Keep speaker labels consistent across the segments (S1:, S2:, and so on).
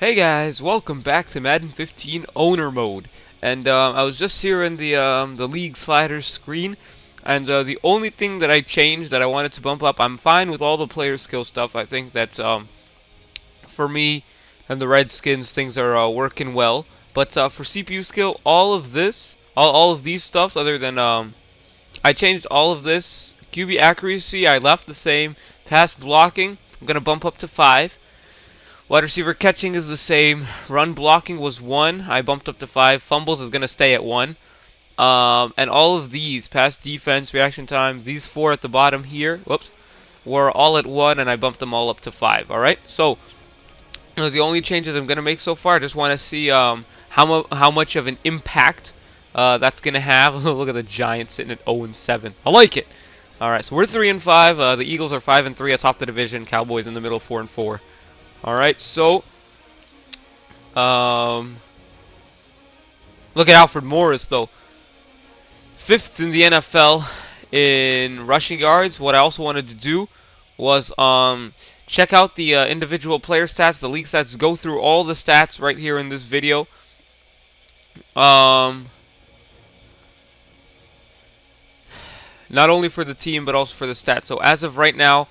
S1: Hey guys, welcome back to Madden 15 Owner Mode. And I was just here in the league sliders screen, and the only thing that I changed that I wanted to bump up, I'm fine with all the player skill stuff. I think that for me and the Redskins, things are working well. But for CPU skill, all of this, all of these stuffs, other than I changed all of this. QB accuracy, I left the same. Pass blocking, I'm gonna bump up to 5. Wide receiver catching is the same. Run blocking was 1. I bumped up to 5. Fumbles is going to stay at 1. And all of these, pass defense, reaction time, these 4 at the bottom here, whoops, were all at 1, and I bumped them all up to 5. Alright, so the only changes I'm going to make so far, I just want to see how much of an impact that's going to have. Look at the Giants sitting at 0-7. I like it. Alright, so we're 3-5. The Eagles are 5-3 atop the division. Cowboys in the middle, 4-4. Alright, so look at Alfred Morris though. 5th in the NFL in rushing yards. What I also wanted to do was check out the individual player stats, the league stats, go through all the stats right here in this video. Not only for the team but also for the stats. So as of right now,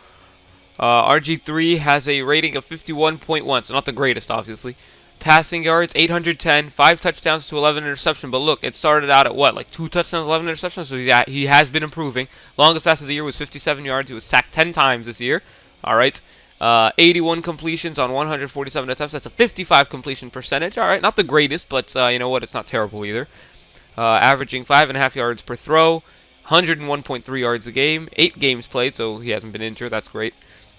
S1: RG3 has a rating of 51.1, so not the greatest, obviously. Passing yards, 810, 5 touchdowns to 11 interceptions. But look, it started out at what, like 2 touchdowns, 11 interceptions? So he has been improving. Longest pass of the year was 57 yards. He was sacked 10 times this year. All right. 81 completions on 147 attempts. That's a 55 completion percentage. All right, not the greatest, but you know what? It's not terrible either. Averaging 5.5 yards per throw, 101.3 yards a game, 8 games played, so he hasn't been injured. That's great.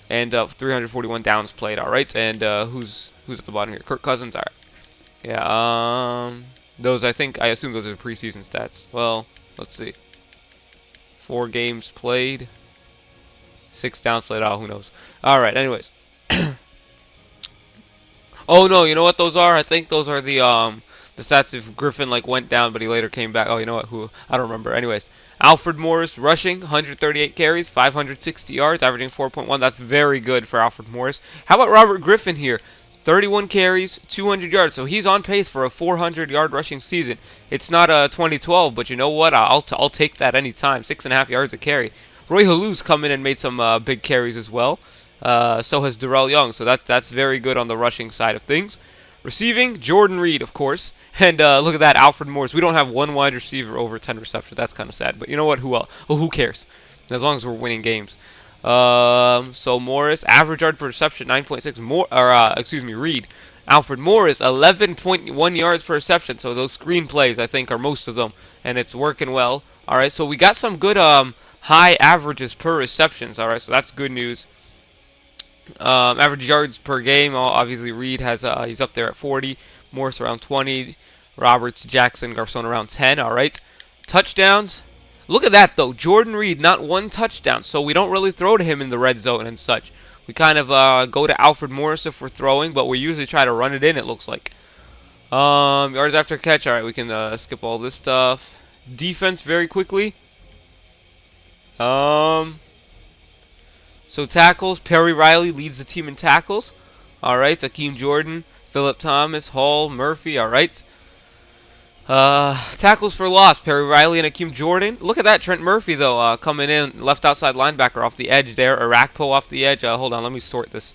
S1: And 341 downs played. All right, and who's at the bottom here? Kirk Cousins. All right. Yeah. Those I assume those are preseason stats. Well, let's see. 4 games played. 6 downs played. Oh, who knows? All right. Anyways. Oh no, you know what those are? I think those are the stats if Griffin like went down, but he later came back. Oh, you know what? Who? I don't remember. Anyways. Alfred Morris rushing, 138 carries, 560 yards, averaging 4.1. That's very good for Alfred Morris. How about Robert Griffin here? 31 carries, 200 yards. So he's on pace for a 400-yard rushing season. It's not 2012, but you know what? I'll take that anytime. 6.5 yards a carry. Roy Hallou's come in and made some big carries as well. So has Darrell Young. So that's very good on the rushing side of things. Receiving, Jordan Reed, of course. And look at that, Alfred Morris. We don't have one wide receiver over 10 receptions. That's kind of sad. But you know what? Who else? Oh, who cares? As long as we're winning games. So Morris, average yard per reception, 9.6. Reed. Alfred Morris, 11.1 yards per reception. So those screen plays, I think, are most of them. And it's working well. All right, so we got some good high averages per receptions. All right, so that's good news. Average yards per game, obviously Reed has he's up there at 40. Morris around 20, Roberts, Jackson, Garcon around 10. All right, touchdowns. Look at that though, Jordan Reed, not one touchdown. So we don't really throw to him in the red zone and such. We kind of go to Alfred Morris if we're throwing, but we usually try to run it in. It looks like. Yards after catch. All right, we can skip all this stuff. Defense very quickly. So tackles, Perry Riley leads the team in tackles. All right, Akeem Jordan, Phillip Thomas, Hall, Murphy. All right. Tackles for loss, Perry Riley and Akeem Jordan. Look at that, Trent Murphy though, coming in, left outside linebacker off the edge there. Arakpo off the edge. Hold on, let me sort this.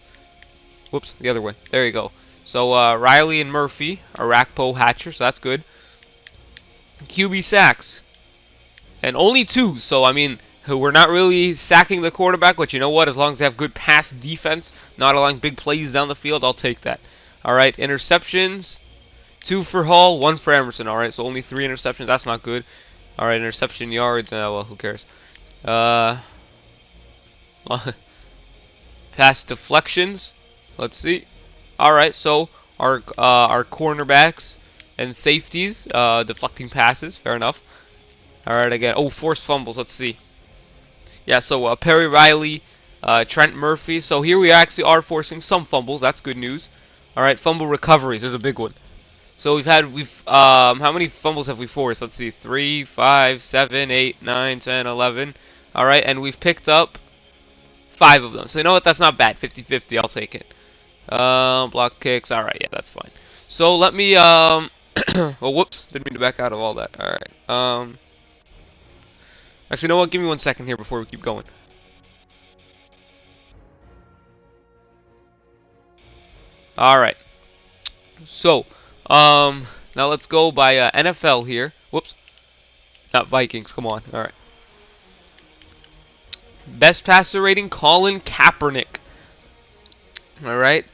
S1: Whoops, the other way. There you go. So Riley and Murphy, Arakpo, Hatcher. So that's good. QB sacks, and only 2. So I mean, we're not really sacking the quarterback, but you know what? As long as they have good pass defense, not allowing big plays down the field, I'll take that. All right, interceptions, 2 for Hall, 1 for Emerson. All right, so only 3 interceptions. That's not good. All right, interception yards. Well, who cares? Pass deflections. Let's see. All right, so our cornerbacks and safeties deflecting passes. Fair enough. All right, again. Oh, forced fumbles. Let's see. Yeah, so Perry Riley, Trent Murphy. So here we actually are forcing some fumbles. That's good news. All right, fumble recoveries. There's a big one. So how many fumbles have we forced? Let's see, 3, 5, 7, 8, 9, 10, 11. All right, and we've picked up 5 of them. So you know what? That's not bad. 50-50. I'll take it. Block kicks. All right, yeah, that's fine. So let me oh, whoops, didn't mean to back out of all that. All right. Actually, you know what? Give me 1 second here before we keep going. All right. So, now let's go by NFL here. Whoops, not Vikings. Come on. All right. Best passer rating, Colin Kaepernick. All right.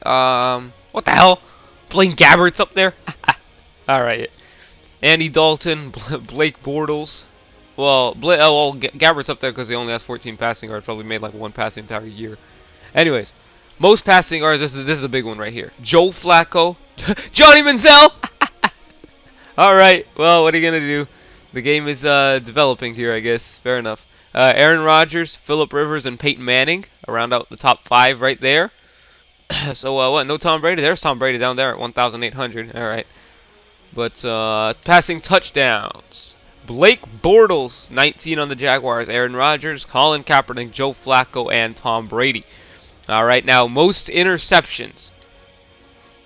S1: What the hell? Blaine Gabbert's up there. All right. Andy Dalton, Blake Bortles. Well, Gabbert's up there because he only has 14 passing yards. Probably made like one pass the entire year. Anyways, most passing yards. This is a big one right here. Joe Flacco, Johnny Manziel. All right. Well, what are you gonna do? The game is developing here, I guess. Fair enough. Aaron Rodgers, Phillip Rivers, and Peyton Manning. Around out the top 5 right there. So what? No Tom Brady. There's Tom Brady down there at 1,800. All right. But passing touchdowns. Blake Bortles, 19 on the Jaguars. Aaron Rodgers, Colin Kaepernick, Joe Flacco, and Tom Brady. All right. Now most interceptions.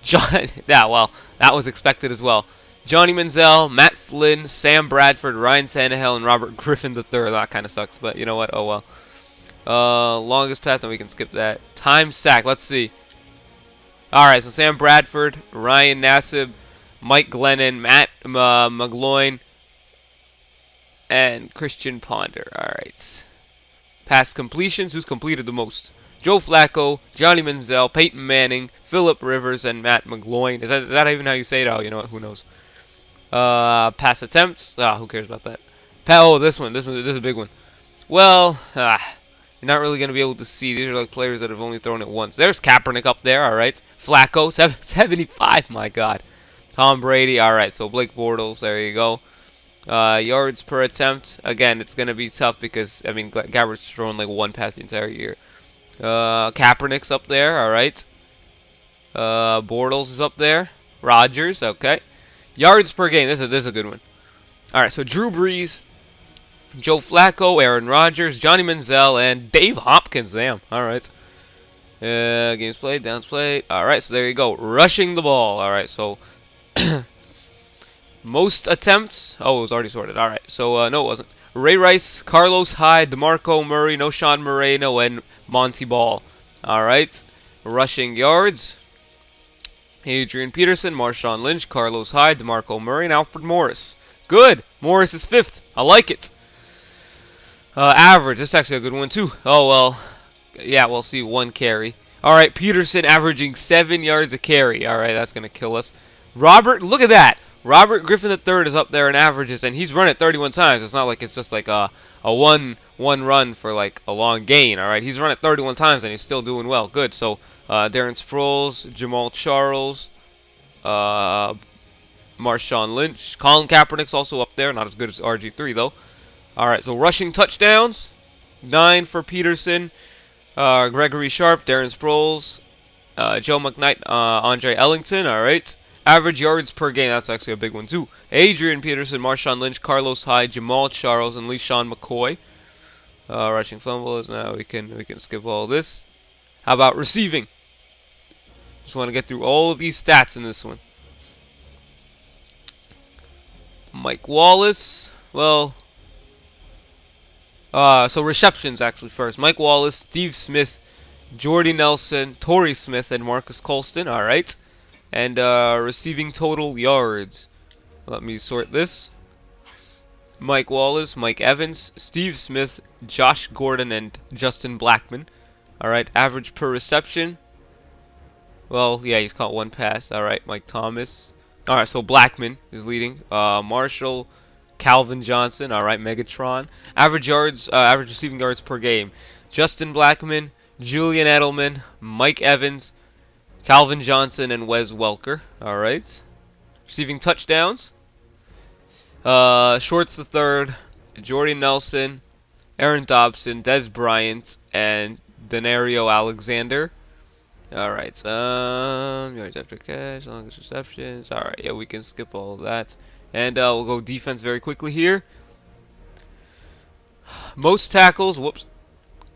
S1: Yeah, well, that was expected as well. Johnny Manziel, Matt Flynn, Sam Bradford, Ryan Tannehill, and Robert Griffin III. That kind of sucks, but you know what? Oh well. Longest pass, and we can skip that. Time sack. Let's see. All right, so Sam Bradford, Ryan Nassib, Mike Glennon, Matt McGloin, and Christian Ponder. All right. Pass completions. Who's completed the most? Joe Flacco, Johnny Manziel, Peyton Manning, Phillip Rivers, and Matt McGloin. Is that even how you say it? Oh, you know what? Who knows? Pass attempts. Who cares about that? Oh, this one. This is a big one. Well, you're not really going to be able to see. These are like players that have only thrown it once. There's Kaepernick up there. All right. Flacco, 75. My God. Tom Brady. All right. So Blake Bortles. There you go. Yards per attempt. Again, it's going to be tough because, I mean, Gabbert's thrown like one pass the entire year. Kaepernick's up there. All right. Bortles is up there. Rodgers. Okay. Yards per game. This is a good one. All right. So Drew Brees, Joe Flacco, Aaron Rodgers, Johnny Manziel, and Dave Hopkins. Damn. All right. Games played, downs played. All right. So there you go. Rushing the ball. All right. So most attempts. Oh, it was already sorted. All right. So no, it wasn't. Ray Rice, Carlos Hyde, DeMarco Murray, Sean Moreno, and Monty Ball. All right. Rushing yards. Adrian Peterson, Marshawn Lynch, Carlos Hyde, DeMarco Murray, and Alfred Morris. Good. Morris is 5th. I like it. Average. This is actually a good one, too. Oh, well. Yeah, we'll see. 1 carry. All right. Peterson averaging 7 yards a carry. All right. That's going to kill us. Robert, look at that. Robert Griffin III is up there in averages, and he's run it 31 times. It's not like it's just like a one run for like a long gain. All right. He's run it 31 times, and he's still doing well. Good. So, Darren Sproles, Jamal Charles, Marshawn Lynch. Colin Kaepernick's also up there. Not as good as RG3, though. All right, so rushing touchdowns. 9 for Peterson. Gregory Sharp, Darren Sproles, Joe McKnight, Andre Ellington. All right. Average yards per game. That's actually a big one, too. Adrian Peterson, Marshawn Lynch, Carlos Hyde, Jamal Charles, and LeSean McCoy. Rushing fumbles. Now we can skip all this. How about receiving? Just want to get through all of these stats in this one. Mike Wallace. Well, so receptions actually first. Mike Wallace, Steve Smith, Jordy Nelson, Torrey Smith, and Marcus Colston. All right. And receiving total yards. Let me sort this. Mike Wallace, Mike Evans, Steve Smith, Josh Gordon, and Justin Blackmon. All right. Average per reception. Well, yeah, he's caught 1 pass. All right, Mike Thomas. All right, so Blackmon is leading. Marshall, Calvin Johnson. All right, Megatron. Average yards, average receiving yards per game. Justin Blackmon, Julian Edelman, Mike Evans, Calvin Johnson, and Wes Welker. All right. Receiving touchdowns. Shorts the third. Jordy Nelson, Aaron Dobson, Des Bryant, and Denario Alexander. All right, yards after catch, longest receptions. All right, yeah, we can skip all of that, and we'll go defense very quickly here. Most tackles,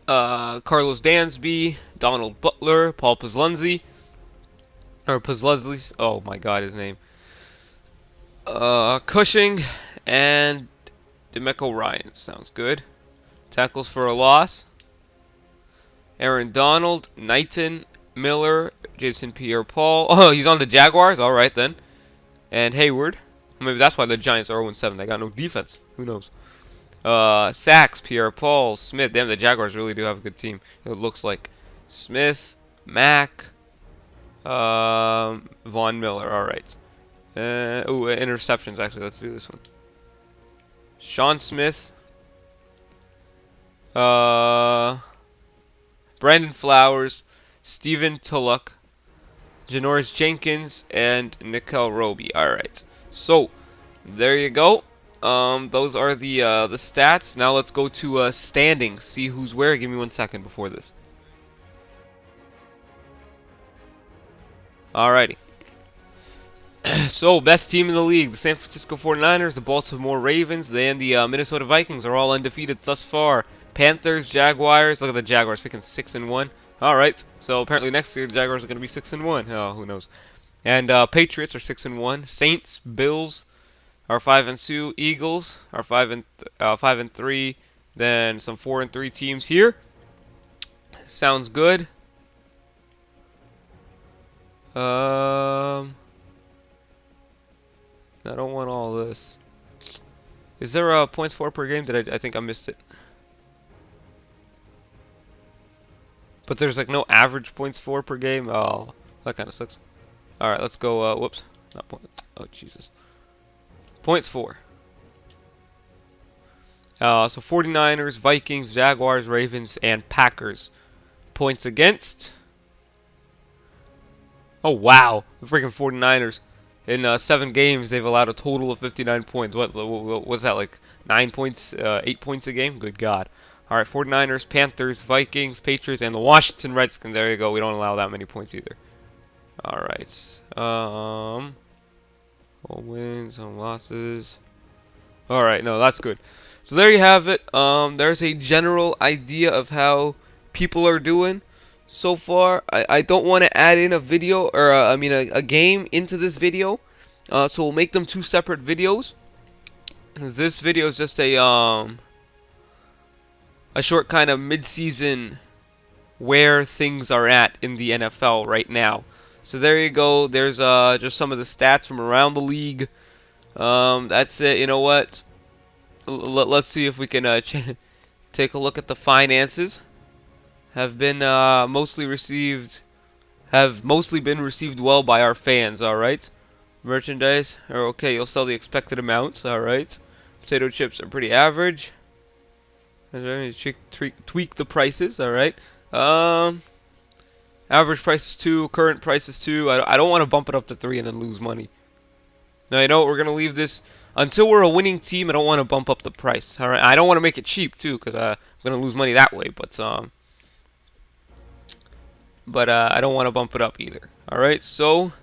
S1: Carlos Dansby, Donald Butler, Paul Pazlunzi, or Leslie's. Oh my God, his name. Cushing and Demeco Ryan. Sounds good. Tackles for a loss. Aaron Donald, Knighton, Miller, Jason Pierre-Paul. Oh, he's on the Jaguars. All right then. And Hayward. Maybe that's why the Giants are 0-7. They got no defense. Who knows? Sacks, Pierre-Paul, Smith. Damn, the Jaguars really do have a good team. It looks like Smith, Mack, Von Miller. All right. Interceptions. Actually, let's do this one. Sean Smith. Brandon Flowers, Stephen Tulloch, Janoris Jenkins, and Nickel Roby. All right. So there you go. Those are the stats. Now let's go to standings. See who's where. Give me 1 second before this. Alrighty. So, best team in the league, the San Francisco 49ers, the Baltimore Ravens, and the Minnesota Vikings are all undefeated thus far. Panthers, Jaguars, look at the Jaguars picking 6-1. Alright, so apparently next year the Jaguars are going to be 6-1. Oh, who knows. And Patriots are 6-1. Saints, Bills are 5-2. Eagles are 5-3. Then some 4-3 teams here. Sounds good. I don't want all this. Is there a points for per game? I think I missed it. But there's like no average points for per game. Oh, that kind of sucks. All right, let's go. Whoops, not point. Oh Jesus. Points for. So 49ers, Vikings, Jaguars, Ravens, and Packers. Points against. Oh wow, the freaking 49ers. In 7 games, they've allowed a total of 59 points. What was that, like 9 points, 8 points a game? Good God. All right, 49ers, Panthers, Vikings, Patriots, and the Washington Redskins. There you go. We don't allow that many points either. All right. Home wins, home losses. All right, no, that's good. So there you have it. There's a general idea of how people are doing. So far, I don't want to add in a video, or a game into this video, so we'll make them 2 separate videos. This video is just a short kind of mid-season where things are at in the NFL right now. So there you go. There's just some of the stats from around the league. That's it. You know what? Let's see if we can take a look at the finances. Have mostly been received well by our fans. All right, merchandise are okay. You'll sell the expected amounts. All right, potato chips are pretty average. Tweak the prices. All right. Average price is 2. Current price is 2. I don't want to bump it up to 3 and then lose money. Now you know what? We're gonna leave this until we're a winning team. I don't want to bump up the price. All right. I don't want to make it cheap too, because I'm gonna lose money that way. But I don't want to bump it up either. Alright, so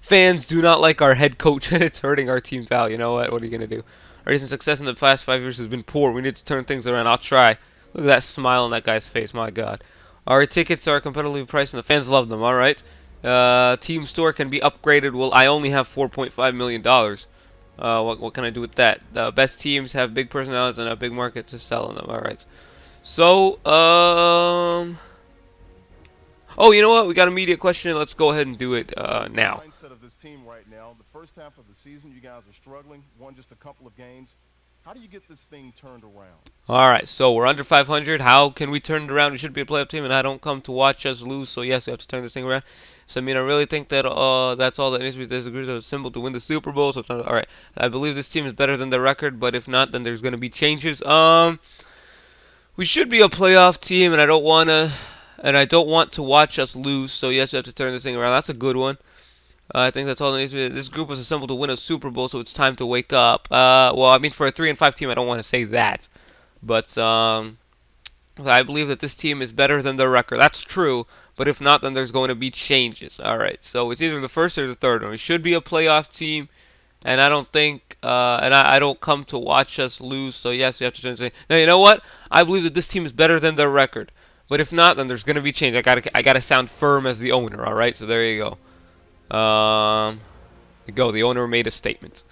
S1: fans do not like our head coach. It's hurting our team value. You know what? What are you going to do? Our recent success in the past 5 years has been poor. We need to turn things around. I'll try. Look at that smile on that guy's face. My God. Our tickets are competitively priced and the fans love them. Alright. Team store can be upgraded. Well, I only have $4.5 million. What can I do with that? The best teams have big personalities and a big market to sell in them. Alright. So, oh, you know what? We got a media question. Let's go ahead and do it now.
S2: Mindset of this team right now. The first half of the season, you guys are struggling. Won just a couple of games. How do you get this thing turned around?
S1: All right, so we're under 500. How can we turn it around? We should be a playoff team, and I don't come to watch us lose. So yes, we have to turn this thing around. So I really think that that's all that needs to be. There's a symbol to win the Super Bowl. So it's not, all right. I believe this team is better than their record, but if not, then there's going to be changes. We should be a playoff team, and I don't want to watch us lose. So yes, we have to turn this thing around. That's a good one. I think that's all that needs to be. This group was assembled to win a Super Bowl, so it's time to wake up. Well, I mean, for a 3-5 team, I don't want to say that, but I believe that this team is better than their record. That's true, but if not, then there's going to be changes. All right, so it's either the first or the third one. We should be a playoff team. And I don't think, I don't come to watch us lose. So yes, we have to change. Now you know what? I believe that this team is better than their record. But if not, then there's gonna be change. I gotta sound firm as the owner. All right. So there you go. The owner made a statement.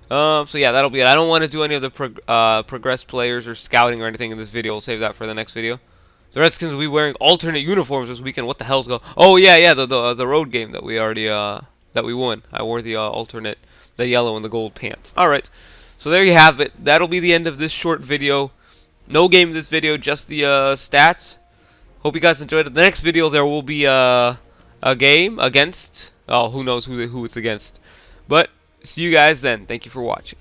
S1: So yeah, that'll be it. I don't want to do any of the progress players or scouting or anything in this video. We'll save that for the next video. The Redskins will be wearing alternate uniforms this weekend. What the hell's go? Oh yeah, yeah, the road game that we already that we won. I wore the alternate, the yellow and the gold pants. All right, so there you have it. That'll be the end of this short video. No game in this video, just the stats. Hope you guys enjoyed it. The next video there will be a game against. Oh, who knows who it's against. But see you guys then. Thank you for watching.